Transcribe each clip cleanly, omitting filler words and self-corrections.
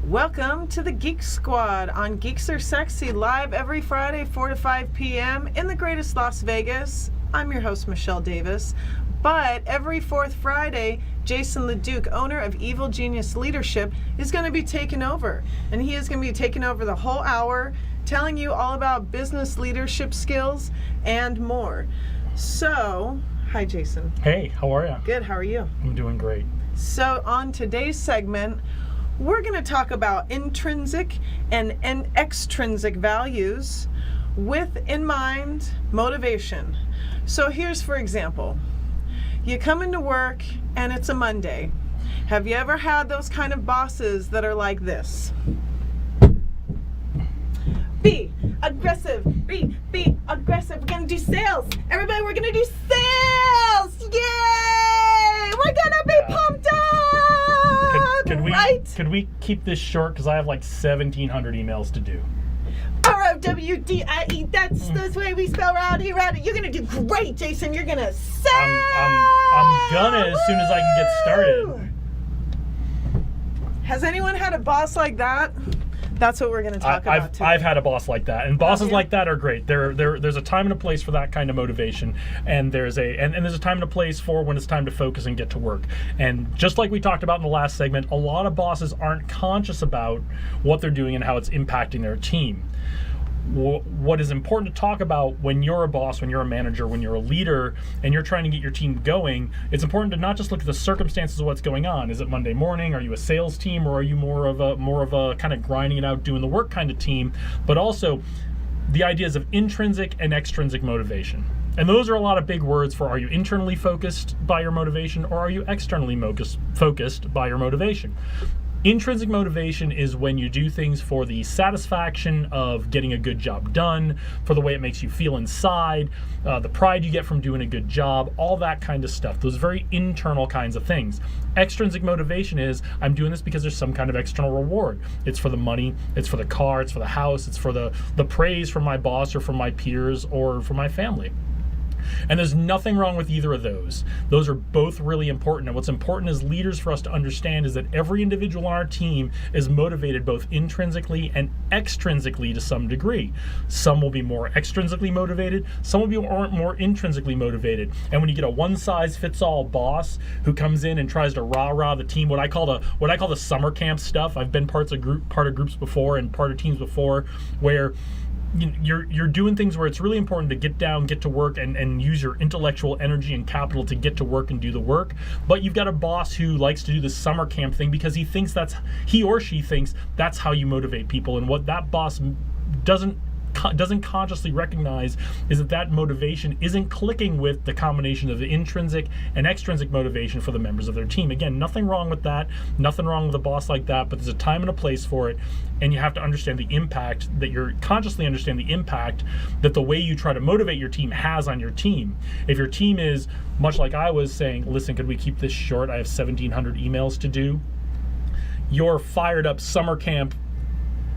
Welcome to the Geeks Squad on Geeks Are Sexy, live every Friday, 4 to 5 p.m. in the greatest Las Vegas. I'm your host, Michelle Davis. But every fourth Friday, Jason LeDuc, owner of Evil Genius Leadership, is going to be taking over. And he is going to be taking over the whole hour, telling you all about business leadership skills and more. So, hi, Jason. Hey, how are you? Good, how are you? I'm doing great. So, on today's segment, we're going to talk about intrinsic and extrinsic values with, in mind, motivation. So here's, for example, you come into work and it's a Monday. Have you ever had those kind of bosses that are like this? Be aggressive, be aggressive. We're going to do sales. Everybody, we're going to do sales. Yay! We're going to be pumped up. Could we keep this short? Because I have like 1,700 emails to do. R-O-W-D-I-E, that's the way we spell rowdy. You're going to do great, Jason. You're going to sell. I'm gonna as soon as I can get started. Has anyone had a boss like that? That's what we're going to talk about today. I've had a boss like that, and bosses like that are great. There's a time and a place for that kind of motivation, and there's a time and a place for when it's time to focus and get to work. And just like we talked about in the last segment, a lot of bosses aren't conscious about what they're doing and how it's impacting their team. What is important to talk about when you're a boss, when you're a manager, when you're a leader, and you're trying to get your team going, it's important to not just look at the circumstances of what's going on. Is it Monday morning? Are you a sales team, or are you more of a kind of grinding it out, doing the work kind of team? But also the ideas of intrinsic and extrinsic motivation. And those are a lot of big words for, are you internally focused by your motivation, or are you externally focused by your motivation? Intrinsic motivation is when you do things for the satisfaction of getting a good job done, for the way it makes you feel inside, the pride you get from doing a good job, all that kind of stuff. Those very internal kinds of things. Extrinsic motivation is, I'm doing this because there's some kind of external reward. It's for the money, it's for the car, it's for the house, it's for the praise from my boss or from my peers or from my family. And there's nothing wrong with either of those. Those are both really important. And what's important as leaders for us to understand is that every individual on our team is motivated both intrinsically and extrinsically to some degree. Some will be more extrinsically motivated, some will be more intrinsically motivated. And when you get a one-size-fits-all boss who comes in and tries to rah-rah the team, what I call the summer camp stuff. I've been part of groups before and part of teams before where you're doing things where it's really important to get down, get to work, and use your intellectual energy and capital to get to work and do the work. But you've got a boss who likes to do the summer camp thing because he or she thinks that's how you motivate people. And what that boss doesn't consciously recognize is that motivation isn't clicking with the combination of the intrinsic and extrinsic motivation for the members of their team. Again, nothing wrong with that, nothing wrong with a boss like that, but there's a time and a place for it, and you have to understand the impact consciously understand the impact that the way you try to motivate your team has on your team. If your team is, much like I was saying, listen, could we keep this short? I have 1,700 emails to do. Your fired up summer camp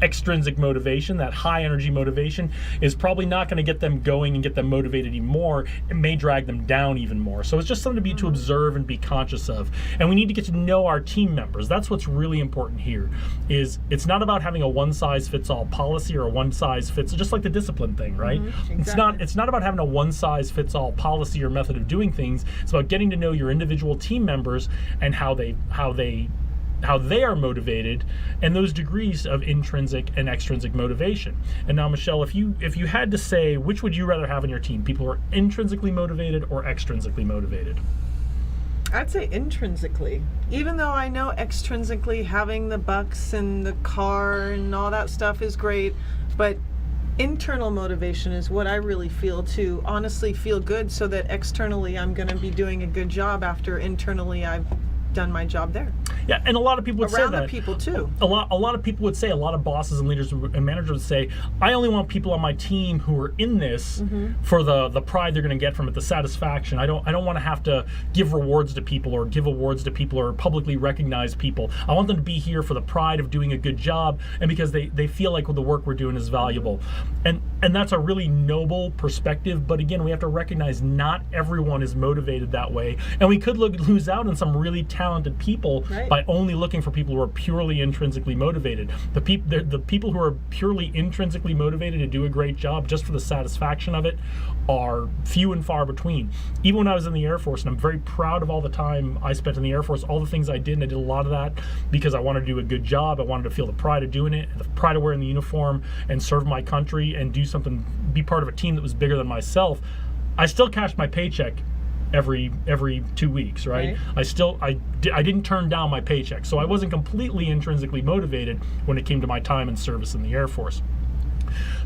extrinsic motivation, that high energy motivation, is probably not going to get them going and get them motivated even more. It may drag them down even more. So it's just something to observe and be conscious of. And we need to get to know our team members. That's what's really important here. Is it's not about having a one-size-fits-all policy or a one-size-fits, just like the discipline thing, right? Exactly. It's not about having a one-size-fits-all policy or method of doing things. It's about getting to know your individual team members and how they are motivated, and those degrees of intrinsic and extrinsic motivation. And now, Michelle, if you had to say, which would you rather have in your team? People who are intrinsically motivated or extrinsically motivated? I'd say intrinsically. Even though I know extrinsically having the bucks and the car and all that stuff is great, but internal motivation is what I really feel to honestly feel good, so that externally I'm going to be doing a good job after internally I've done my job there. Yeah, and a lot of people would say that. Around the people too. A lot of people would say, a lot of bosses and leaders and managers would say, I only want people on my team who are in this for the pride they're going to get from it, the satisfaction. I don't want to have to give rewards to people or give awards to people or publicly recognize people. I want them to be here for the pride of doing a good job and because they feel like the work we're doing is valuable. And And that's a really noble perspective, but again, we have to recognize not everyone is motivated that way, and we could lose out on some really talented people by only looking for people who are purely intrinsically motivated. The people who are purely intrinsically motivated to do a great job just for the satisfaction of it are few and far between. Even when I was in the Air Force, and I'm very proud of all the time I spent in the Air Force, all the things I did, and I did a lot of that because I wanted to do a good job. I wanted to feel the pride of doing it, the pride of wearing the uniform and serve my country and do something, be part of a team that was bigger than myself. I still cashed my paycheck every 2 weeks, right? I didn't turn down my paycheck, so I wasn't completely intrinsically motivated when it came to my time and service in the Air Force.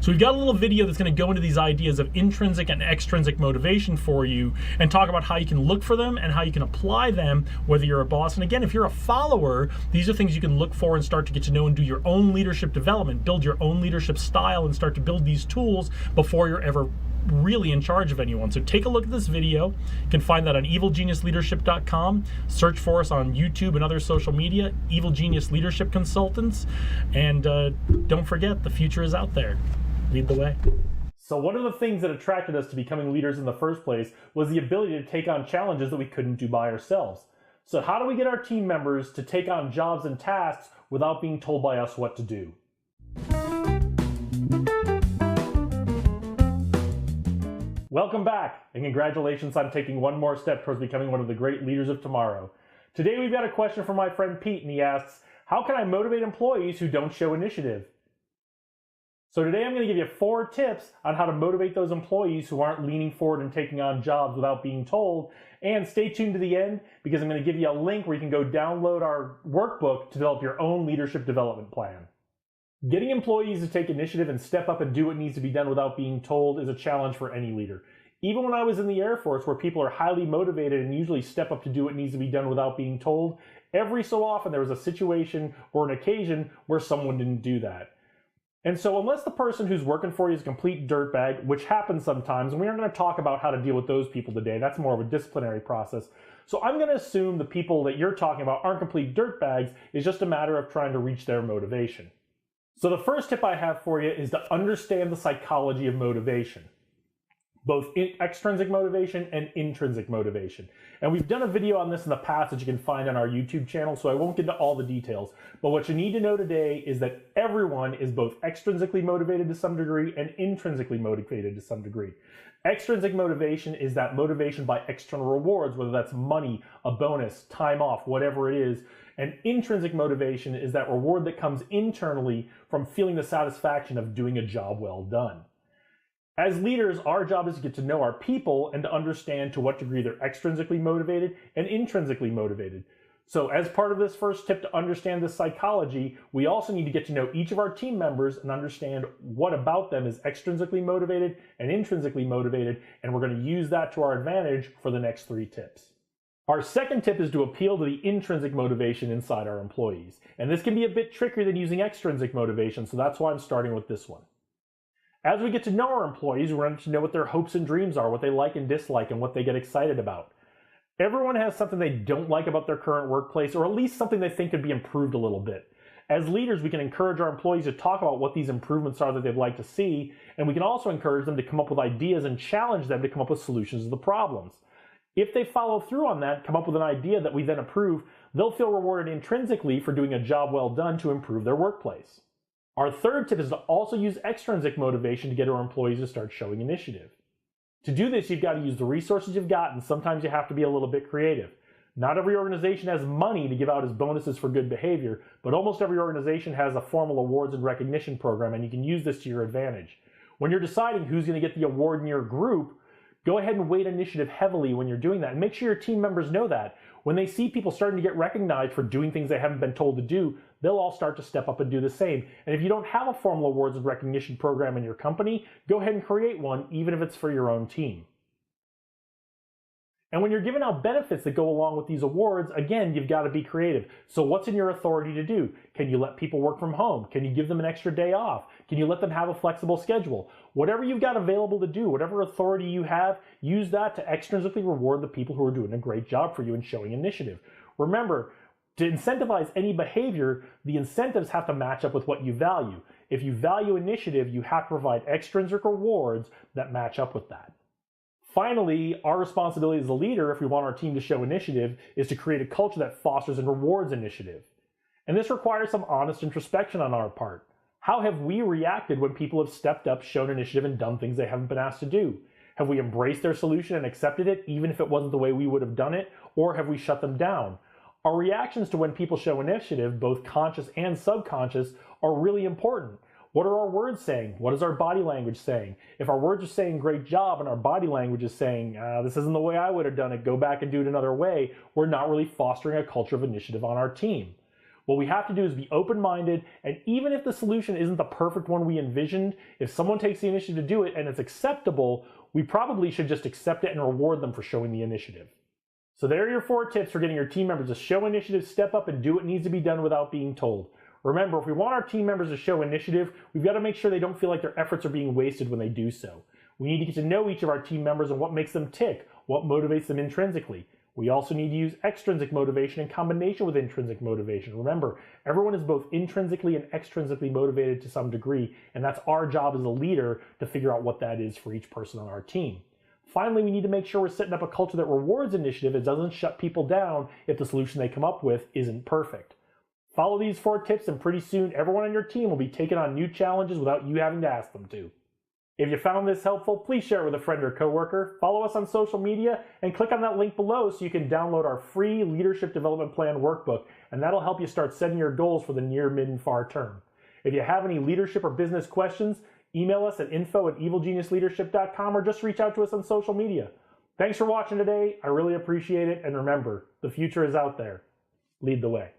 So we've got a little video that's going to go into these ideas of intrinsic and extrinsic motivation for you and talk about how you can look for them and how you can apply them whether you're a boss. And again, if you're a follower, these are things you can look for and start to get to know and do your own leadership development, build your own leadership style and start to build these tools before you're ever really in charge of anyone. So take a look at this video. You can find that on evilgeniusleadership.com. Search for us on YouTube and other social media, Evil Genius Leadership Consultants. And don't forget, the future is out there. Lead the way. So one of the things that attracted us to becoming leaders in the first place was the ability to take on challenges that we couldn't do by ourselves. So how do we get our team members to take on jobs and tasks without being told by us what to do? Welcome back, and congratulations on taking one more step towards becoming one of the great leaders of tomorrow. Today we've got a question from my friend Pete, and he asks, how can I motivate employees who don't show initiative? So today I'm going to give you 4 tips on how to motivate those employees who aren't leaning forward and taking on jobs without being told. And stay tuned to the end because I'm going to give you a link where you can go download our workbook to develop your own leadership development plan. Getting employees to take initiative and step up and do what needs to be done without being told is a challenge for any leader. Even when I was in the Air Force, where people are highly motivated and usually step up to do what needs to be done without being told, every so often there was a situation or an occasion where someone didn't do that. And so unless the person who's working for you is a complete dirtbag, which happens sometimes, and we aren't going to talk about how to deal with those people today, that's more of a disciplinary process. So I'm going to assume the people that you're talking about aren't complete dirtbags, it's just a matter of trying to reach their motivation. So the first tip I have for you is to understand the psychology of motivation, both extrinsic motivation and intrinsic motivation. And we've done a video on this in the past that you can find on our YouTube channel, so I won't get into all the details. But what you need to know today is that everyone is both extrinsically motivated to some degree and intrinsically motivated to some degree. Extrinsic motivation is that motivation by external rewards, whether that's money, a bonus, time off, whatever it is. And intrinsic motivation is that reward that comes internally from feeling the satisfaction of doing a job well done. As leaders, our job is to get to know our people and to understand to what degree they're extrinsically motivated and intrinsically motivated. So as part of this first tip to understand this psychology, we also need to get to know each of our team members and understand what about them is extrinsically motivated and intrinsically motivated, and we're going to use that to our advantage for the next 3 tips. Our second tip is to appeal to the intrinsic motivation inside our employees. And this can be a bit trickier than using extrinsic motivation, so that's why I'm starting with this one. As we get to know our employees, we're going to know what their hopes and dreams are, what they like and dislike, and what they get excited about. Everyone has something they don't like about their current workplace, or at least something they think could be improved a little bit. As leaders, we can encourage our employees to talk about what these improvements are that they'd like to see, and we can also encourage them to come up with ideas and challenge them to come up with solutions to the problems. If they follow through on that, come up with an idea that we then approve, they'll feel rewarded intrinsically for doing a job well done to improve their workplace. Our third tip is to also use extrinsic motivation to get our employees to start showing initiative. To do this, you've got to use the resources you've got, and sometimes you have to be a little bit creative. Not every organization has money to give out as bonuses for good behavior, but almost every organization has a formal awards and recognition program, and you can use this to your advantage. When you're deciding who's going to get the award in your group, go ahead and weight initiative heavily when you're doing that, and make sure your team members know that. When they see people starting to get recognized for doing things they haven't been told to do, they'll all start to step up and do the same. And if you don't have a formal awards and recognition program in your company, go ahead and create one, even if it's for your own team. And when you're giving out benefits that go along with these awards, again, you've got to be creative. So what's in your authority to do? Can you let people work from home? Can you give them an extra day off? Can you let them have a flexible schedule? Whatever you've got available to do, whatever authority you have, use that to extrinsically reward the people who are doing a great job for you and showing initiative. Remember, To incentivize any behavior, the incentives have to match up with what you value. If you value initiative, you have to provide extrinsic rewards that match up with that. Finally, our responsibility as a leader, if we want our team to show initiative, is to create a culture that fosters and rewards initiative. And this requires some honest introspection on our part. How have we reacted when people have stepped up, shown initiative, and done things they haven't been asked to do? Have we embraced their solution and accepted it, even if it wasn't the way we would have done it, or have we shut them down? Our reactions to when people show initiative, both conscious and subconscious, are really important. What are our words saying? What is our body language saying? If our words are saying great job and our body language is saying, this isn't the way I would have done it, go back and do it another way, we're not really fostering a culture of initiative on our team. What we have to do is be open-minded, and even if the solution isn't the perfect one we envisioned, if someone takes the initiative to do it and it's acceptable, we probably should just accept it and reward them for showing the initiative. So there are your 4 tips for getting your team members to show initiative, step up, and do what needs to be done without being told. Remember, if we want our team members to show initiative, we've got to make sure they don't feel like their efforts are being wasted when they do so. We need to get to know each of our team members and what makes them tick, what motivates them intrinsically. We also need to use extrinsic motivation in combination with intrinsic motivation. Remember, everyone is both intrinsically and extrinsically motivated to some degree, and that's our job as a leader to figure out what that is for each person on our team. Finally, we need to make sure we're setting up a culture that rewards initiative and doesn't shut people down if the solution they come up with isn't perfect. Follow these 4 tips and pretty soon everyone on your team will be taking on new challenges without you having to ask them to. If you found this helpful, please share it with a friend or coworker, follow us on social media, and click on that link below so you can download our free Leadership Development Plan workbook, and that'll help you start setting your goals for the near, mid, and far term. If you have any leadership or business questions, email us at info@evilgeniusleadership.com or just reach out to us on social media. Thanks for watching today. I really appreciate it, and remember, the future is out there. Lead the way.